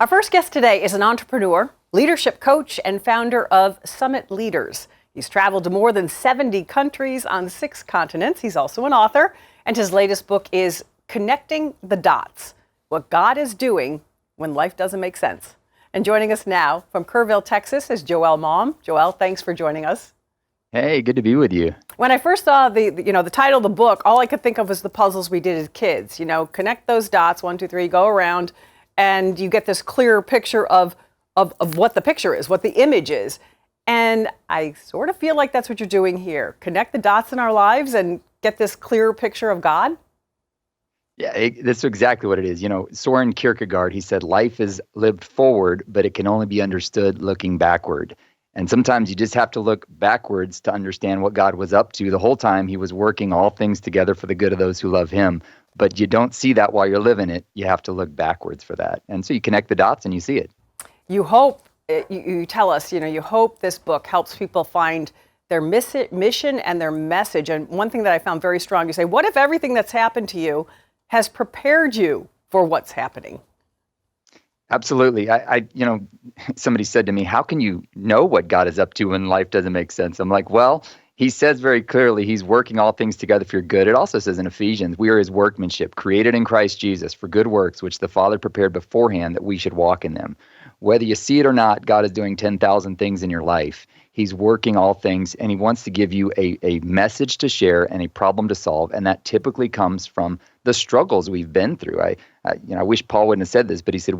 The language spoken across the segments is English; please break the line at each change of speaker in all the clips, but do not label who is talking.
Our first guest today is an entrepreneur, leadership coach, and founder of Summit Leaders. He's traveled to more than 70 countries on 6 continents. He's also an author, and his latest book is Connecting the Dots, What God is Doing When Life Doesn't Make Sense. And joining us now from Kerrville, Texas is Joël Malm. Joël, thanks for joining us.
Hey, good to be with you.
When I first saw the title of the book, all I could think of was the puzzles we did as kids. You know, connect those dots, 1, 2, 3, go around, and you get this clearer picture of what the picture is, what the image is. And I sort of feel like that's what you're doing here. Connect the dots in our lives and get this clearer picture of God.
Yeah, that's exactly what it is. You know, Soren Kierkegaard, he said, life is lived forward, but it can only be understood looking backward. And sometimes you just have to look backwards to understand what God was up to the whole time he was working all things together for the good of those who love him. But you don't see that while you're living it. You have to look backwards for that. And so you connect the dots and you see it.
You hope, you tell us, you hope this book helps people find their mission and their message. And one thing that I found very strong, you say, what if everything that's happened to you has prepared you for what's happening?
Absolutely. Somebody said to me, how can you know what God is up to when life doesn't make sense? I'm like, well, he says very clearly he's working all things together for your good. It also says in Ephesians, we are his workmanship, created in Christ Jesus for good works, which the Father prepared beforehand that we should walk in them. Whether you see it or not, God is doing 10,000 things in your life. He's working all things, and he wants to give you a message to share and a problem to solve, and that typically comes from the struggles we've been through. I wish Paul wouldn't have said this, but he said,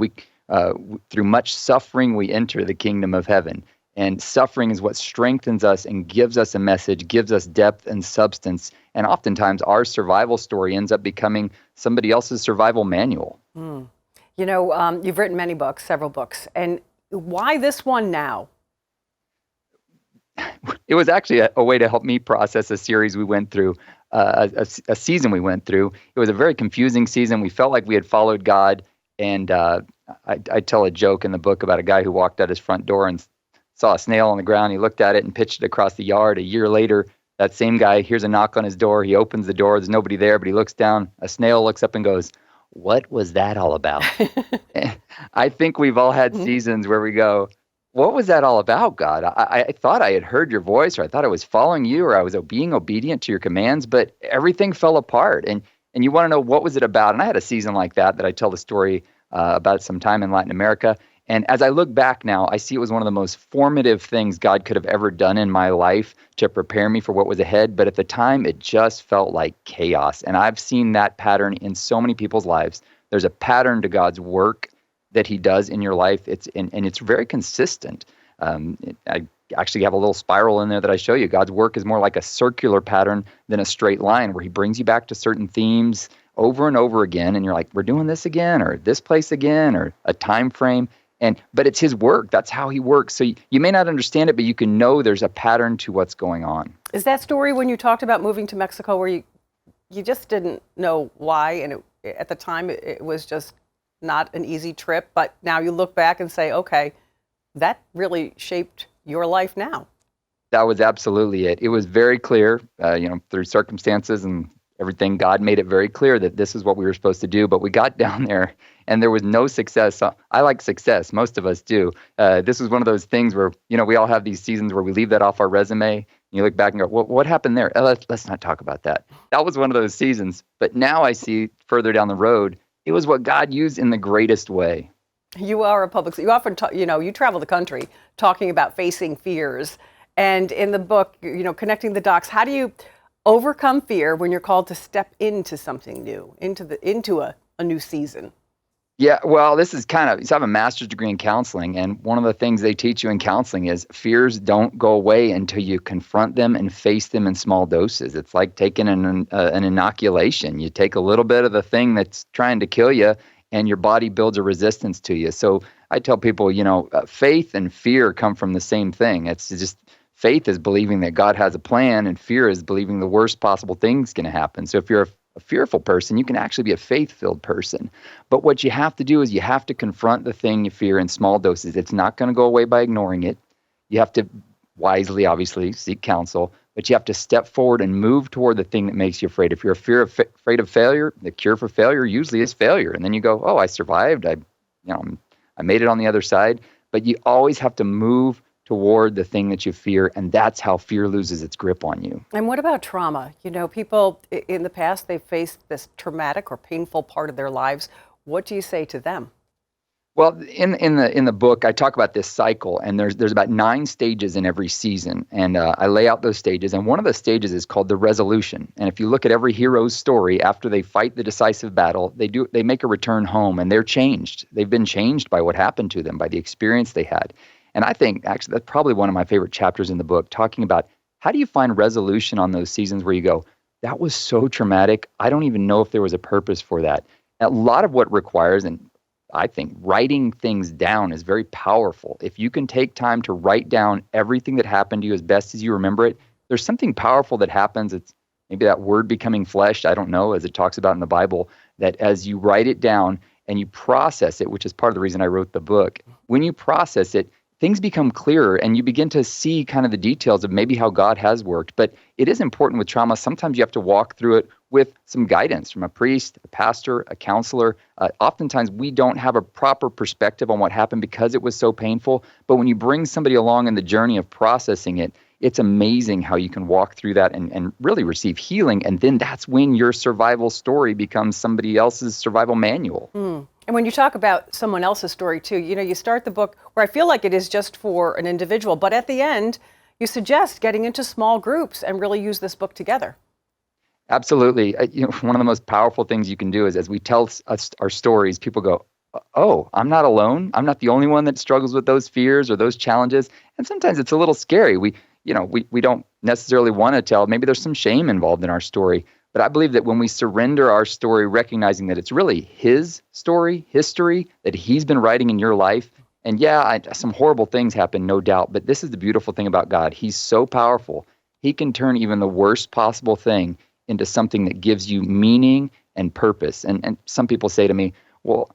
through much suffering we enter the kingdom of heaven. And suffering is what strengthens us and gives us a message, gives us depth and substance. And oftentimes our survival story ends up becoming somebody else's survival manual.
You've written many books, several books. And why this one now?
It was actually a way to help me process a series we went through, a season we went through. It was a very confusing season. We felt like we had followed God. And I tell a joke in the book about a guy who walked out his front door and saw a snail on the ground. He looked at it and pitched it across the yard. A year later, that same guy hears a knock on his door. He opens the door. There's nobody there, but he looks down. A snail looks up and goes, what was that all about? I think we've all had seasons where we go, what was that all about, God? I thought I had heard your voice, or I thought I was following you, or I was being obedient to your commands, but everything fell apart. And you want to know, what was it about? And I had a season like that I tell the story about some time in Latin America. And as I look back now, I see it was one of the most formative things God could have ever done in my life to prepare me for what was ahead. But at the time, it just felt like chaos. And I've seen that pattern in so many people's lives. There's a pattern to God's work that he does in your life. It's very consistent. I actually have a little spiral in there that I show you. God's work is more like a circular pattern than a straight line, where he brings you back to certain themes over and over again. And you're like, we're doing this again, or this place again, or a time frame. But it's his work. That's how he works. So you may not understand it, but you can know there's a pattern to what's going on.
Is that story when you talked about moving to Mexico where you just didn't know why, and at the time it was just not an easy trip, but now you look back and say, okay, that really shaped your life now?
That was absolutely it. It was very clear, through circumstances and everything, God made it very clear that this is what we were supposed to do. But we got down there and there was no success. I like success. Most of us do. This was one of those things where, we all have these seasons where we leave that off our resume. And you look back and go, well, what happened there? Let's not talk about that. That was one of those seasons. But now I see further down the road, it was what God used in the greatest way.
You are a public, you often talk, you travel the country talking about facing fears. And in the book, Connecting the Dots, how do you overcome fear when you're called to step into something new, into a new season?
Yeah, well, this is so I have a master's degree in counseling, and one of the things they teach you in counseling is fears don't go away until you confront them and face them in small doses. It's like taking an inoculation. You take a little bit of the thing that's trying to kill you, and your body builds a resistance to you. So I tell people, faith and fear come from the same thing. It's just, faith is believing that God has a plan, and fear is believing the worst possible thing's going to happen. So if you're a fearful person, you can actually be a faith-filled person. But what you have to do is you have to confront the thing you fear in small doses. It's not going to go away by ignoring it. You have to wisely, obviously, seek counsel, but you have to step forward and move toward the thing that makes you afraid. If you're afraid of failure, the cure for failure usually is failure. And then you go, oh, I survived. I'm I made it on the other side. But you always have to move toward the thing that you fear, and that's how fear loses its grip on you.
And what about trauma? You know, people in the past, they faced this traumatic or painful part of their lives. What do you say to them?
Well, in the book, I talk about this cycle, and there's about 9 stages in every season, and I lay out those stages. And one of the stages is called the resolution. And if you look at every hero's story, after they fight the decisive battle, they make a return home, and they're changed. They've been changed by what happened to them, by the experience they had. And I think actually that's probably one of my favorite chapters in the book, talking about how do you find resolution on those seasons where you go, that was so traumatic, I don't even know if there was a purpose for that. And a lot of what requires, and I think writing things down is very powerful. If you can take time to write down everything that happened to you as best as you remember it, there's something powerful that happens. It's maybe that word becoming flesh, I don't know, as it talks about in the Bible, that as you write it down and you process it, which is part of the reason I wrote the book, when you process it, things become clearer and you begin to see kind of the details of maybe how God has worked. But it is important with trauma. Sometimes you have to walk through it with some guidance from a priest, a pastor, a counselor. Oftentimes we don't have a proper perspective on what happened because it was so painful. But when you bring somebody along in the journey of processing it, it's amazing how you can walk through that and really receive healing. And then that's when your survival story becomes somebody else's survival manual.
And when you talk about someone else's story too, you know, you start the book where I feel like it is just for an individual, but at the end, you suggest getting into small groups and really use this book together.
Absolutely. One of the most powerful things you can do is as we tell us our stories, people go, oh, I'm not alone. I'm not the only one that struggles with those fears or those challenges. And sometimes it's a little scary. We don't necessarily want to tell. Maybe there's some shame involved in our story. But I believe that when we surrender our story, recognizing that it's really his story, history, that he's been writing in your life. And some horrible things happen, no doubt. But this is the beautiful thing about God. He's so powerful. He can turn even the worst possible thing into something that gives you meaning and purpose. And some people say to me, well,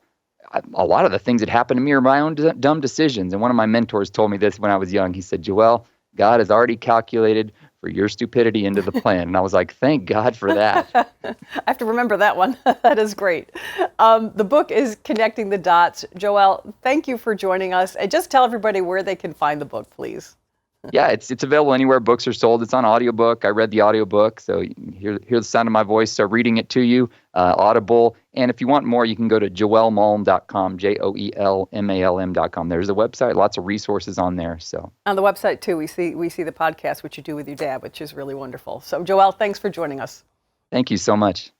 a lot of the things that happened to me are my own dumb decisions. And one of my mentors told me this when I was young. He said, Joel, God has already calculated for your stupidity into the plan. And I was like, thank God for that.
I have to remember that one. That is great. The book is Connecting the Dots. Joel, thank you for joining us. And just tell everybody where they can find the book, please.
Yeah, it's available anywhere books are sold. It's on audiobook. I read the audiobook, so you can hear the sound of my voice reading it to you, Audible. And if you want more, you can go to joelmalm.com, JOELMALM.com. There's a website, lots of resources on there. So
on the website, too, we see the podcast, which you do with your dad, which is really wonderful. So, Joel, thanks for joining us.
Thank you so much.